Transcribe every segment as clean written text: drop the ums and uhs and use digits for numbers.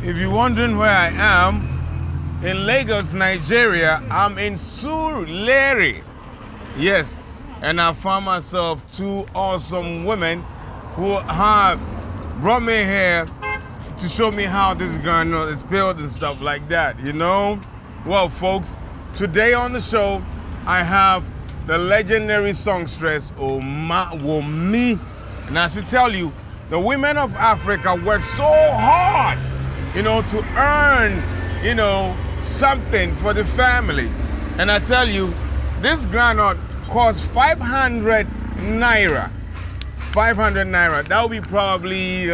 If you're wondering where I am, in Lagos, Nigeria, I'm in Surulere. Yes, and I found myself two awesome women who have brought me here to show me how this garden is built and stuff like that, you know? Well, folks, today on the show, I have the legendary songstress Oma Wunmi. And I should tell you, the women of Africa work so hard, you know, to earn, you know, something for the family. And I tell you, this granite costs 500 naira. 500 naira. That would be probably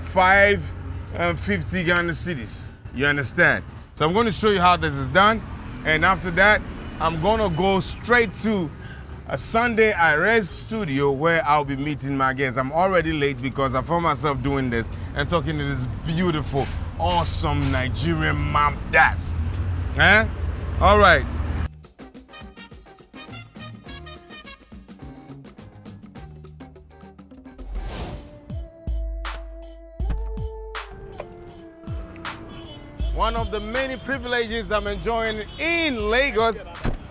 550 Ghana cedis. You understand? So I'm going to show you how this is done. And after that, I'm going to go straight to a Sunday Ark studio where I'll be meeting my guests. I'm already late because I found myself doing this and talking to this beautiful, awesome Nigerian mom dads. Eh? All right. One of the many privileges I'm enjoying in Lagos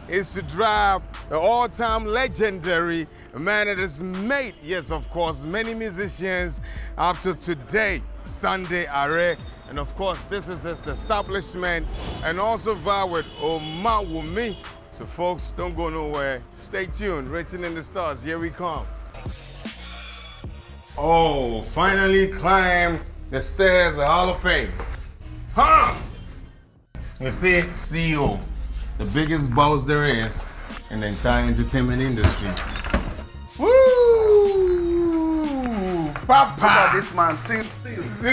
is to drive the all-time legendary man that has made, yes, of course, many musicians up to today, Sunday Ark. And of course, this is his establishment and also vibe with Oma Wunmi. So folks, don't go nowhere. Stay tuned. Written in the stars. Here we come. Oh, finally climbed the stairs of Hall of Fame. Huh? You see, CEO, the biggest boss there is in the entire entertainment industry. Woo! Papa! Look at this man, since. What's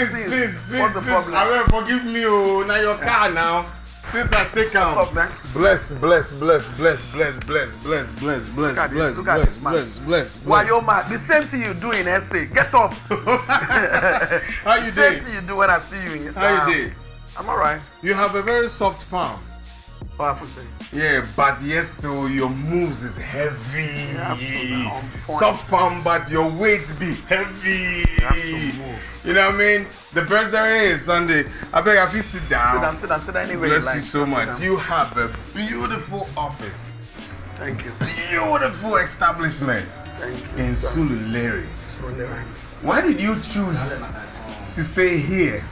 the problem? I mean, forgive me, oh, now your car now. Since I take out. What's up, man? Bless. Look at this man. Why, yo, man, the same thing you do in SA. Get up. How you doing? The doing? same thing you do when I see you in How you doing? I'm all right. You have a very soft palm. What happened to you? Yeah, but yes, though, your moves is heavy. Yeah, soft palm, but your weight be heavy. You have to move. You know what I mean? The best there is, Sunday. I beg if you sit down. Sit down anywhere Bless you like. you so much. You have a beautiful office. Thank you. Beautiful establishment. Thank you. In Surulere. Surulere. Why did you choose to stay here?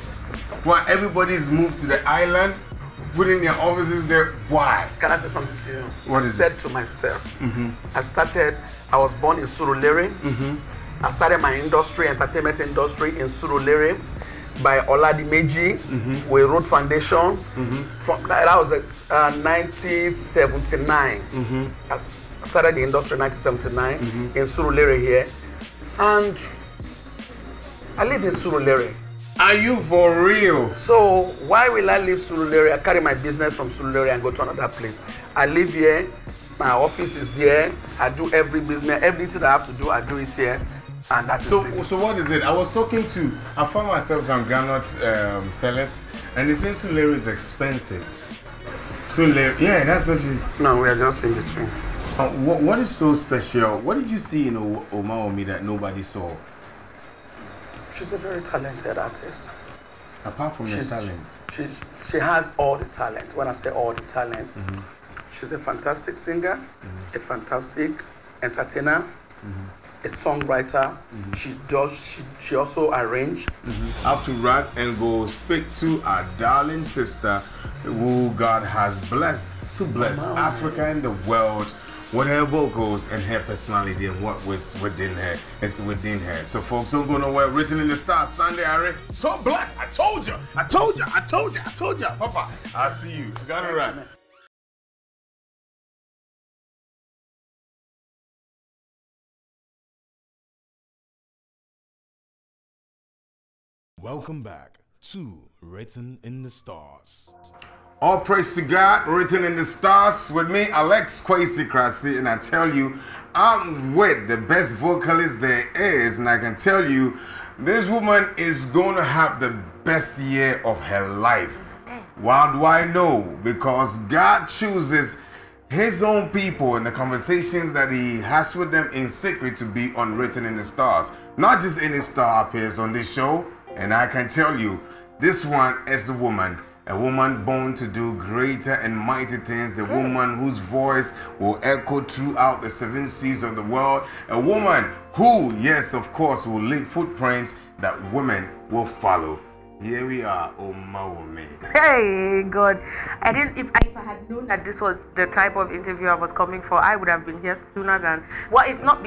Why everybody's moved to the island, putting their offices there? Why? Can I say something to you? What is I said to myself, Mm-hmm. I was born in Surulere. Mm-hmm. I started my entertainment industry in Surulere by Oladimeji with Road Foundation. From that was 1979. I started the industry in 1979 in Surulere here. And I live in Surulere. Are you for real? So why will I leave Surulere? I carry my business from Surulere and go to another place. I live here, my office is here, I do every business, everything I have to do, I do it here. And that's it. So what is it? I found myself some granite sellers, and they say Surulere is expensive. Surulere, yeah, that's what she... No, we are just in between. What is so special? What did you see in Oma Wunmi that nobody saw? She's a very talented artist. Apart from the talent? She has all the talent. When I say all the talent, she's a fantastic singer, a fantastic entertainer, a songwriter. She also arranged. I have to run and go speak to our darling sister who God has blessed to bless Africa and the world. Whatever vocals and her personality and what was within her is within her. So folks, don't go nowhere. Written in the stars, Sunday Ark. So blessed. I told you. Papa, I'll see you. Got it right. Welcome back to Written in the Stars. All praise to God, written in the stars. With me, Kwesi, Crassie, and I tell you, I'm with the best vocalist there is, and I can tell you, this woman is going to have the best year of her life. Why do I know? Because God chooses His own people and the conversations that He has with them in secret to be unwritten in the stars. Not just any star appears on this show. And I can tell you, this one is a woman born to do greater and mighty things, a woman whose voice will echo throughout the 7 seas of the world, a woman who, yes, of course, will leave footprints that women will follow. Here we are, Oma Wunmi. Hey, God. I didn't, if I had known that this was the type of interview I was coming for, I would have been here sooner than, well, it's not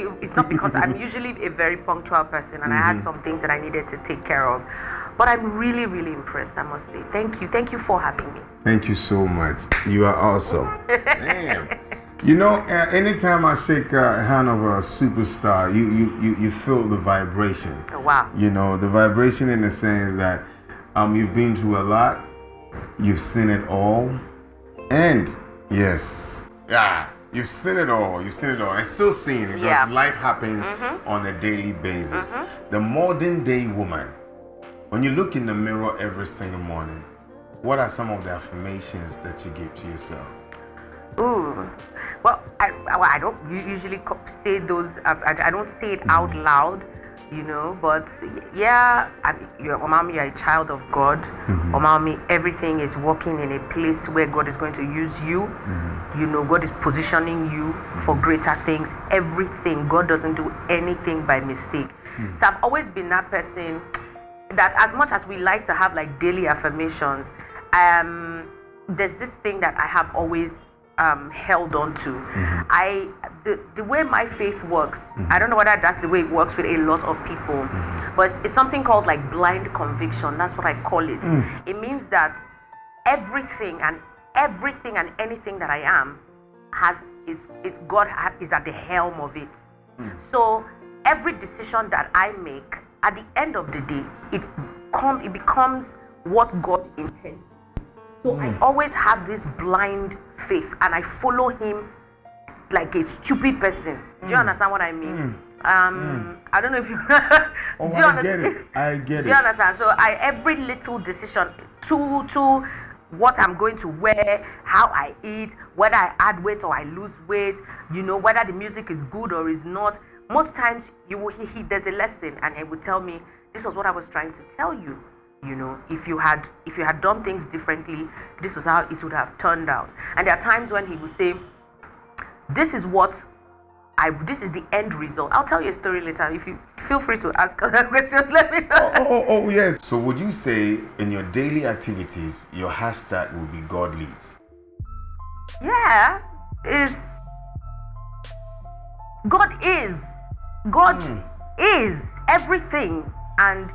because I'm usually a very punctual person and I had some things that I needed to take care of. But I'm really, really impressed, I must say. Thank you. Thank you for having me. Thank you so much. You are awesome. Damn. You know, anytime I shake a hand of a superstar, you feel the vibration. Oh, wow. You know, the vibration in the sense that you've been through a lot, you've seen it all, and yes, you've seen it all, and still seeing it because life happens on a daily basis. The modern day woman, when you look in the mirror every single morning, what are some of the affirmations that you give to yourself? Ooh, well, I don't usually say those, I don't say it out loud, you know, but yeah, Omami, you're a child of God. Omami, everything is working in a place where God is going to use you. You know, God is positioning you for greater things. Everything, God doesn't do anything by mistake. So I've always been that person that, as much as we like to have like daily affirmations, there's this thing that I have always held on to. The way my faith works, I don't know whether that's the way it works with a lot of people, but it's something called like blind conviction. That's what I call it. It means that everything and anything that I am God is at the helm of it. So every decision that I make, at the end of the day, it becomes what God intends. So I always have this blind faith and I follow him like a stupid person. Do you understand what I mean? I don't know if you I get it. Do you understand? So every little decision to what I'm going to wear, how I eat, whether I add weight or I lose weight, you know, whether the music is good or is not. Most times there's a lesson and he would tell me, this was what I was trying to tell you. You know, if you had done things differently, this was how it would have turned out. And there are times when he would say, this is the end result. I'll tell you a story later. If you feel free to ask other questions, let me know. Oh, yes. So would you say in your daily activities, your hashtag will be God leads? Yeah, God is everything, and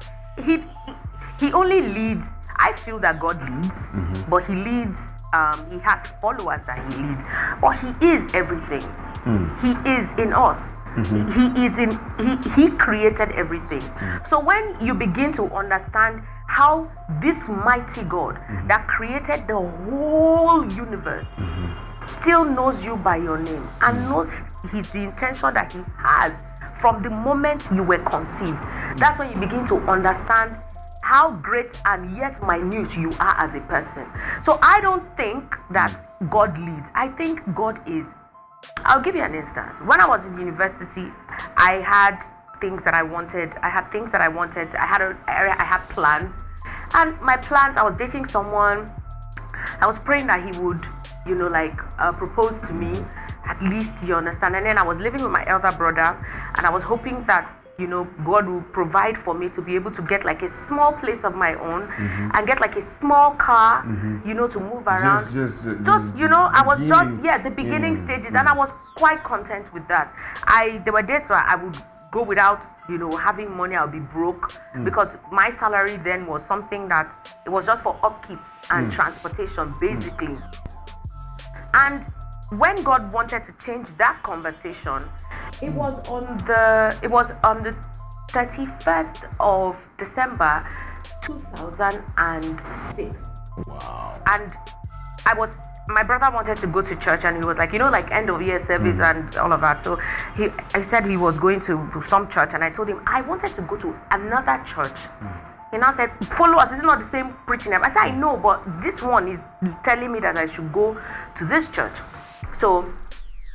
he only leads. I feel that God leads, but he leads, he has followers that he leads, but he is everything. He is in us. He created everything. So when you begin to understand how this mighty God that created the whole universe still knows you by your name and knows the intention that he has from the moment you were conceived, that's when you begin to understand how great and yet minute you are as a person. So I don't think that God leads. I think God is. I'll give you an instance. When I was in university, I had things that I wanted. I had plans. And my plans, I was dating someone. I was praying that he would, you know, like propose to me, at least, you understand. And then I was living with my elder brother, and I was hoping that, you know, God will provide for me to be able to get like a small place of my own and get like a small car, you know, to move around. Just you know, I was just, the beginning stages, and I was quite content with that. There were days where I would go without, you know, having money. I'll be broke because my salary then was something that it was just for upkeep and transportation, basically. And when God wanted to change that conversation, it was on the 31st of December 2006. Wow. And my brother wanted to go to church, and he was like, you know, like end of year service and all of that. So I said he was going to some church, and I told him I wanted to go to another church. He now said, follow us, it's not the same preaching. I said, I know, but this one is telling me that I should go to this church. So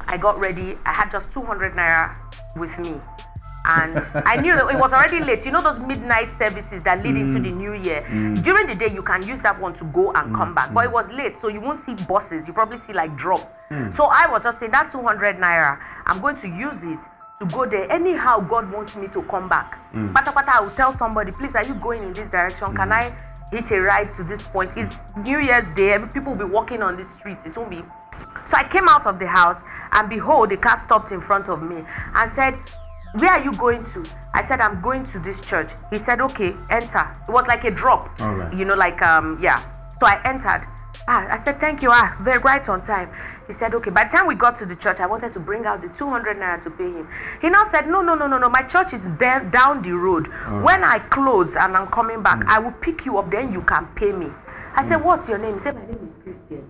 I got ready. I had just 200 naira with me, And I knew that it was already late. You know those midnight services that lead into the new year? During the day, you can use that one to go and come back. But it was late, so you won't see buses. You probably see like drop. So I was just saying that 200 naira, I'm going to use it to go there. Anyhow, God wants me to come back. Pata pata, I will tell somebody, please, are you going in this direction? Can I hitch a ride to this point? It's New Year's Day. People will be walking on the streets. It won't be. So I came out of the house, and behold, the car stopped in front of me and said, where are you going to? I said, I'm going to this church. He said, okay, enter. It was like a drop. All right. You know, like, yeah. So I entered. I said, thank you. They're right on time. He said, okay. By the time we got to the church, I wanted to bring out the 200 naira to pay him. He now said, no. My church is there down the road. When I close and I'm coming back, I will pick you up. Then you can pay me. I said, what's your name? He said, my name is Christian.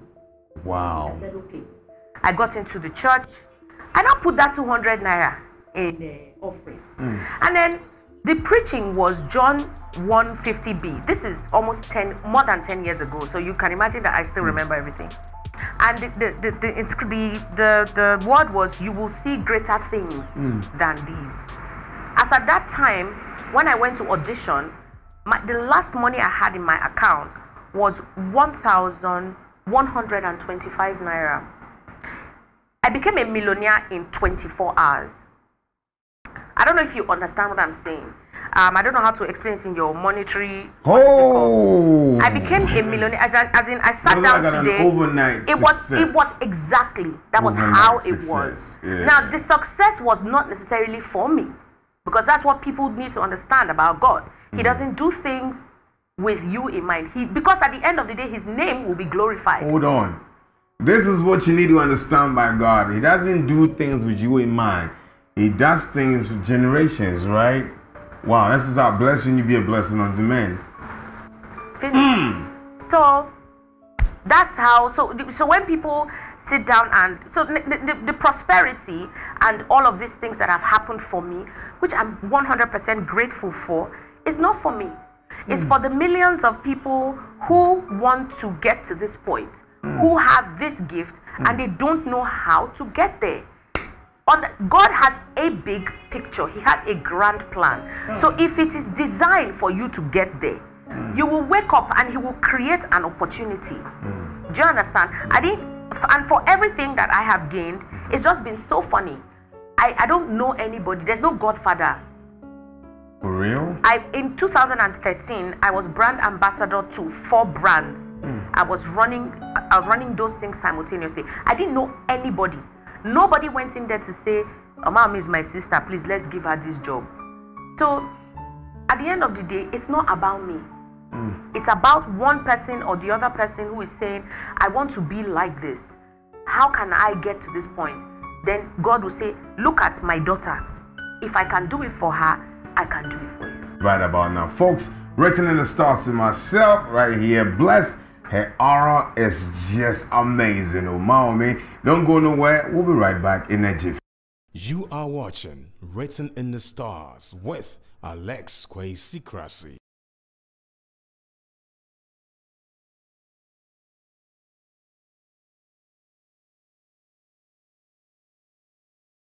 Wow. I said, okay. I got into the church. I now put that 200 naira in the offering. And then the preaching was John 1:50b. This is almost more than 10 years ago. So you can imagine that I still remember everything. And the word was, you will see greater things than these. As at that time, when I went to audition, the last money I had in my account was 1,125 naira. I became a millionaire in 24 hours. I don't know if you understand what I'm saying. I don't know how to explain it in your monetary. Oh! I became a millionaire. As in, I sat down today. An overnight it was exactly that was overnight how success. It was. Yeah. Now the success was not necessarily for me, because that's what people need to understand about God. He doesn't do things with you in mind. Because at the end of the day, His name will be glorified. Hold on. This is what you need to understand by God. He doesn't do things with you in mind. He does things for generations, right? Wow, this is how blessing you be a blessing unto men. So that's how. So when people sit down and so the prosperity and all of these things that have happened for me, which I'm 100% grateful for, is not for me. It's for the millions of people who want to get to this point, who have this gift and they don't know how to get there. God has a big picture. He has a grand plan. So if it is designed for you to get there, you will wake up and He will create an opportunity. Do you understand? And for everything that I have gained, it's just been so funny. I don't know anybody. There's no godfather. For real? In 2013, I was brand ambassador to 4 brands. I was running those things simultaneously. I didn't know anybody. Nobody went in there to say, Oma is my sister, please let's give her this job. So at the end of the day, it's not about me. It's about one person or the other person who is saying, I want to be like this. How can I get to this point? Then God will say, look at my daughter. If I can do it for her, I can do it for you. Right about now, folks, written in the stars to myself right here, blessed. Her aura is just amazing. Oma Wunmi, don't go nowhere. We'll be right back in a jiffy. You are watching Written in the Stars with Alex Kwesi Crassie.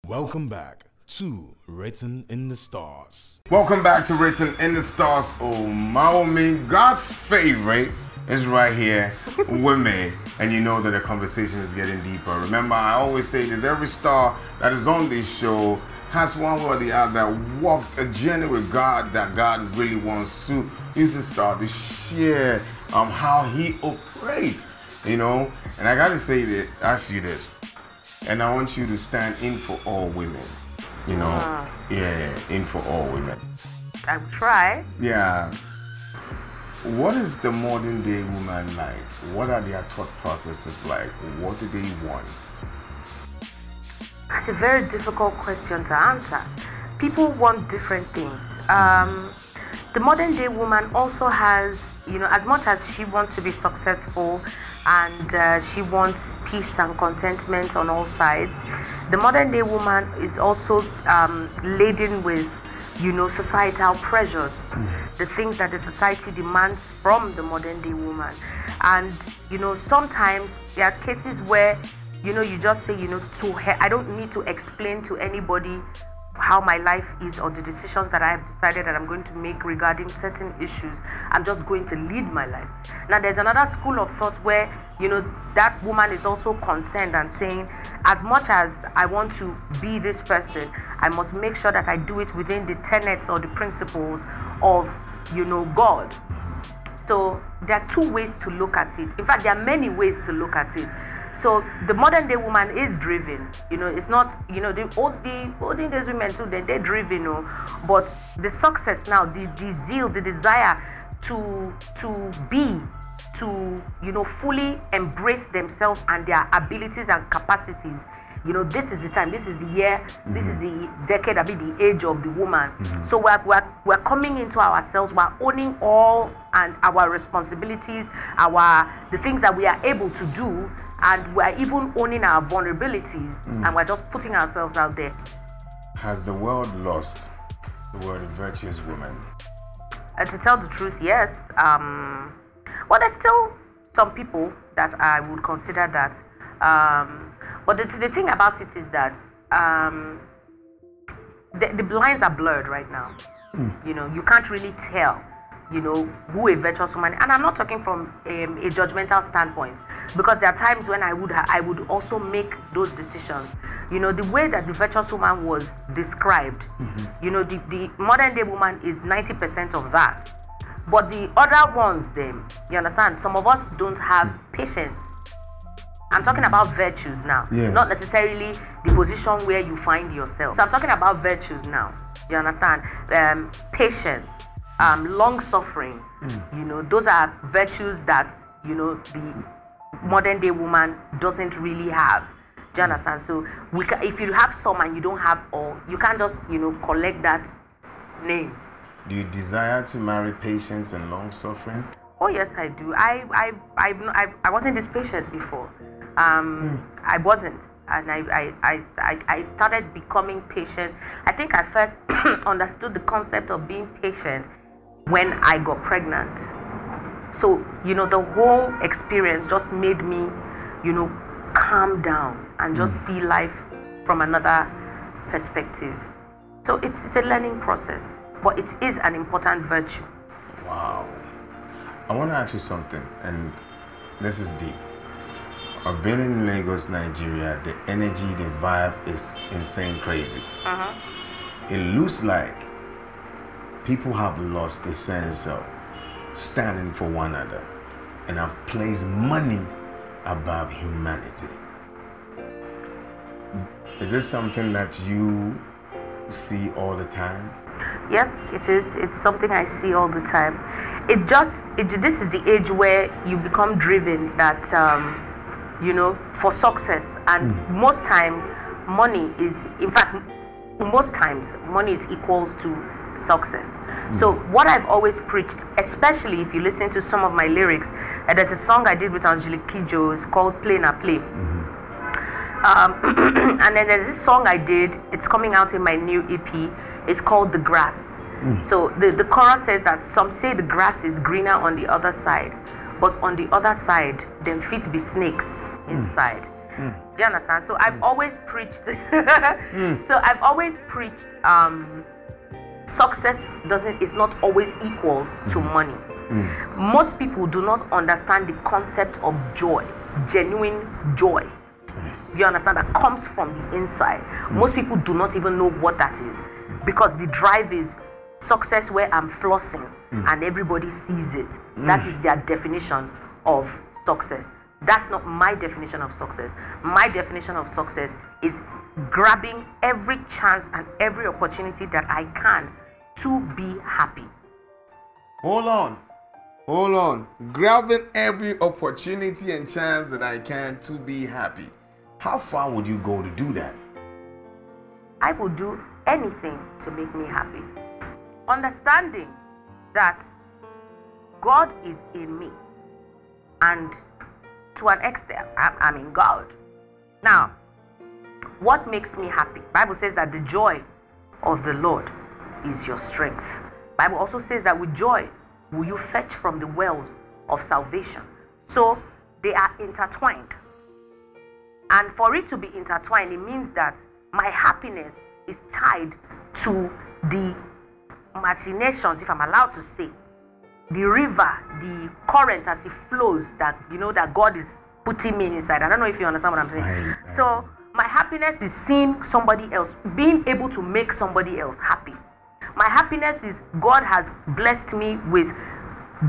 Welcome back to Written in the Stars. Welcome back to Written in the Stars. Oma Wunmi, God's favorite, is right here with me, and you know that the conversation is getting deeper. Remember, I always say this: every star that is on this show has one way or the other walked a journey with God that God really wants to use the star to share how He operates, you know. And I gotta say that, ask you this, and I want you to stand in for all women, you know. Yeah, in for all women. I will try. Yeah. What is the modern day woman like? What are their thought processes like? What do they want? That's a very difficult question to answer. People want different things. The modern day woman also has, you know, as much as she wants to be successful and she wants peace and contentment on all sides, the modern day woman is also laden with, you know, societal pressures, the things that the society demands from the modern day woman. And, you know, sometimes there are cases where, you know, you just say, you know, to her, I don't need to explain to anybody how my life is or the decisions that I have decided that I'm going to make regarding certain issues. I'm just going to lead my life. Now there's another school of thought where, you know, that woman is also concerned and saying, as much as I want to be this person, I must make sure that I do it within the tenets or the principles of, you know, God. So there are two ways to look at it. In fact, there are many ways to look at it. So the modern day woman is driven, you know, it's not, you know, the olden days women too, they're driven, you know, but the success now, the zeal, the desire to be, to, you know, fully embrace themselves and their abilities and capacities. You know, this is the time, this is the year, this is the decade, I mean the age of the woman. So we're coming into ourselves, we're owning all and our responsibilities, the things that we are able to do, and we're even owning our vulnerabilities, and we're just putting ourselves out there. Has the world lost the word virtuous woman? To tell the truth, yes. Well, there's still some people that I would consider that. But the thing about it is that the lines are blurred right now. You know, you can't really tell, you know, who a virtuous woman. And I'm not talking from a judgmental standpoint, because there are times when I would also make those decisions. You know, the way that the virtuous woman was described, you know, the modern day woman is 90% of that. But the other ones, them, you understand, some of us don't have patience. I'm talking about virtues now, not necessarily the position where you find yourself. So I'm talking about virtues now, you understand? Patience, long suffering, you know, those are virtues that, you know, the modern day woman doesn't really have. Do you understand? So if you have some and you don't have all, you can't just, you know, collect that name. Do you desire to marry patience and long suffering? Oh yes, I do. I wasn't this patient before. I wasn't, and I started becoming patient. I think I first understood the concept of being patient when I got pregnant. So, you know, the whole experience just made me, you know, calm down and just see life from another perspective. So it's a learning process, but it is an important virtue. Wow. I want to ask you something, and this is deep. I've been in Lagos, Nigeria. The energy, the vibe is insane crazy. It looks like people have lost the sense of standing for one another and have placed money above humanity. Is this something that you see all the time? Yes, it is. It's something I see all the time. This is the age where you become driven that, you know, for success. And most times, money is, in fact, most times, money is equals to success. So what I've always preached, especially if you listen to some of my lyrics, there's a song I did with Angelique Kidjo, it's called Play Na Play. And then there's this song I did, it's coming out in my new EP, it's called The Grass. So the chorus says that some say the grass is greener on the other side, but on the other side, them fit be snakes inside. Do you understand? So I've always preached, success is not always equals to money. Most people do not understand the concept of joy, genuine joy. You understand, that comes from the inside. Most people do not even know what that is, because the drive is success where I'm flossing and everybody sees it. That is their definition of success. That's not my definition of success. My definition of success is grabbing every chance and every opportunity that I can to be happy. Hold on. Grabbing every opportunity and chance that I can to be happy. How far would you go to do that? I would do anything to make me happy. Understanding that God is in me, and to an extent, I'm in God. Now, what makes me happy? Bible says that the joy of the Lord is your strength. Bible also says that with joy will you fetch from the wells of salvation. So they are intertwined. And for it to be intertwined, it means that my happiness is tied to the machinations, if I'm allowed to say, the river, the current as it flows, that that God is putting me inside. I don't know if you understand what I'm saying. So my happiness is seeing somebody else, being able to make somebody else happy. My happiness is God has blessed me with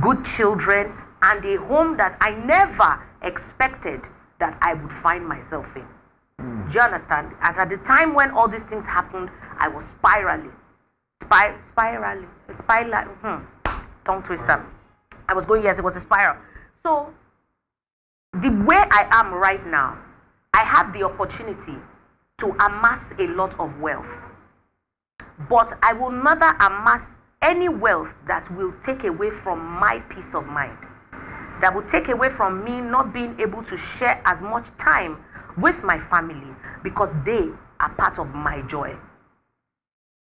good children and a home that I never expected that I would find myself in. Do you understand? As at the time when all these things happened, I was spiraling. Tongue twister. I was going, yes, it was a spiral. So, the way I am right now, I have the opportunity to amass a lot of wealth. But I will never amass any wealth that will take away from my peace of mind, that will take away from me not being able to share as much time with my family because they are part of my joy.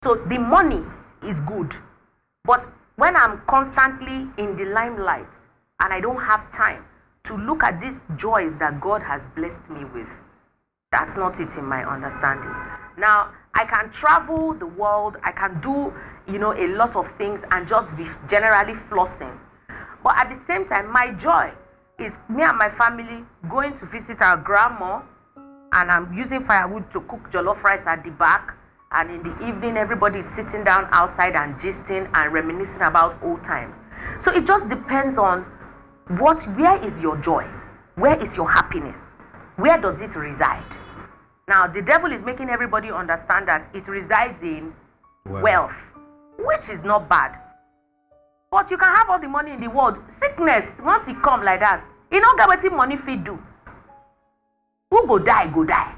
So the money is good, but when I'm constantly in the limelight and I don't have time to look at these joys that God has blessed me with, that's not it in my understanding. Now, I can travel the world, I can do, a lot of things and just be generally flossing. But at the same time, my joy is me and my family going to visit our grandma, and I'm using firewood to cook jollof rice at the back. And in the evening, everybody is sitting down outside and gisting and reminiscing about old times. So it just depends on where is your joy? Where is your happiness? Where does it reside? Now, the devil is making everybody understand that it resides in wealth, which is not bad. But you can have all the money in the world. Sickness, once it come like that, you don't get what money fit do. Who go die, go die.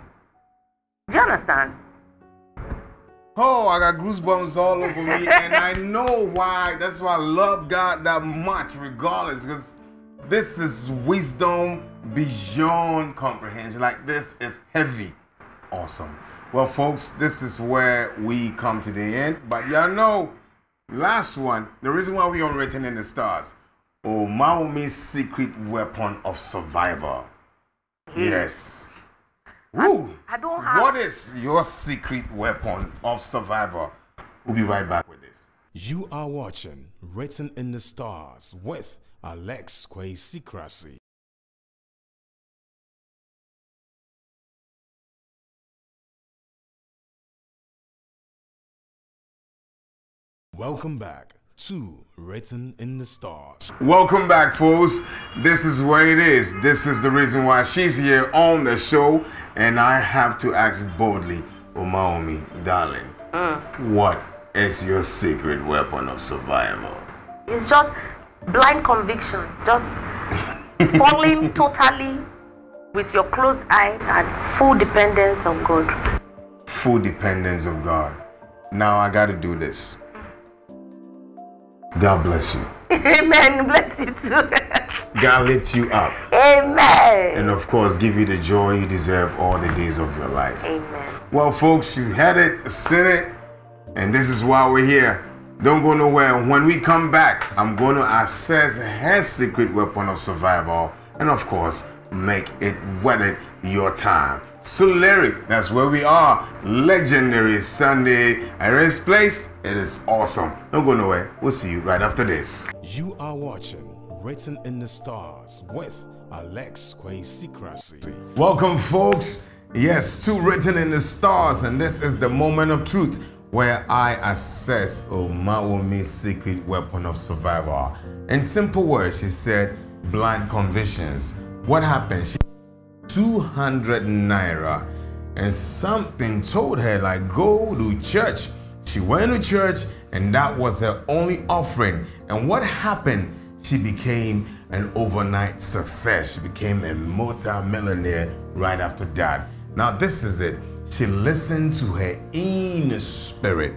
Do you understand? Oh, I got goosebumps all over me, and I know why. That's why I love God that much, regardless, because this is wisdom beyond comprehension. Like, this is heavy. Awesome. Well, folks, this is where we come to the end. But y'all know, last one, the reason why we on Written in the Stars, Oma Wunmi's secret weapon of survival. Yes. Woo. I don't have... What is your secret weapon of survival? We'll be right back with this. You are watching Written in the Stars with Kwesi Crassie. Welcome back to Written in the Stars. Welcome back, folks. This is what it is. This is the reason why she's here on the show, and I have to ask boldly, Oma Wunmi, darling, what is your secret weapon of survival? It's just blind conviction, just falling totally with your closed eye and full dependence on God. Full dependence of God. Now I got to do this. God bless you. Amen. Bless you too. God lift you up. Amen. And of course, give you the joy you deserve all the days of your life. Amen. Well, folks, you had it, seen it, and this is why we're here. Don't go nowhere. When we come back, I'm going to assess her secret weapon of survival and, of course, make it worth your time. So, Larry, that's where we are. Legendary Sunday Arrest Place. It is awesome. Don't go nowhere. We'll see you right after this. You are watching Written in the Stars with Kwesi Crassie. Welcome, folks. Yes, to Written in the Stars, and this is the moment of truth where I assess Oma Wunmi's secret weapon of survival. In simple words, she said, blind convictions. What happened? She 200 naira, and something told her, like, go to church. She went to church, and that was her only offering. And what happened? She became an overnight success. She became a multi-millionaire right after that. Now this is it. She listened to her inner spirit,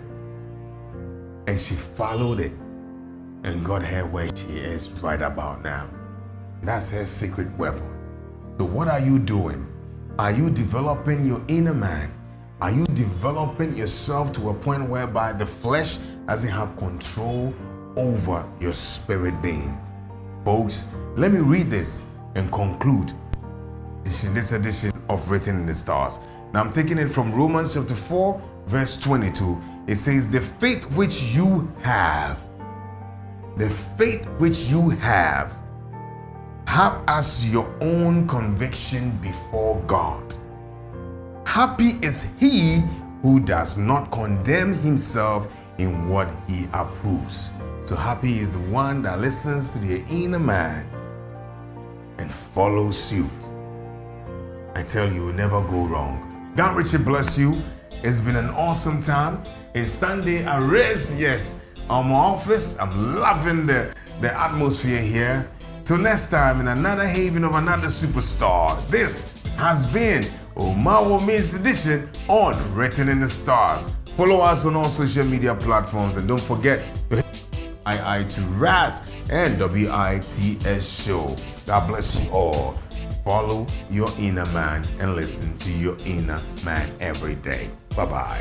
and she followed it and got her where she is right about now. That's her secret weapon. So what are you doing? Are you developing your inner man? Are you developing yourself to a point whereby the flesh doesn't have control over your spirit being? Folks, let me read this and conclude this edition of Written in the Stars. Now I'm taking it from Romans chapter 4, verse 22, it says, the faith which you have, have as your own conviction before God. Happy is he who does not condemn himself in what he approves. So happy is the one that listens to the inner man and follows suit. I tell you, you'll never go wrong. God richly bless you. It's been an awesome time. It's Sunday arrest. Yes, I'm in my office. I'm loving the atmosphere here. Till next time, in another haven of another superstar. This has been Oma Wunmi's edition on Written in the Stars. Follow us on all social media platforms, and don't forget to hit to Raz and WITS show. God bless you all. Follow your inner man and listen to your inner man every day. Bye-bye.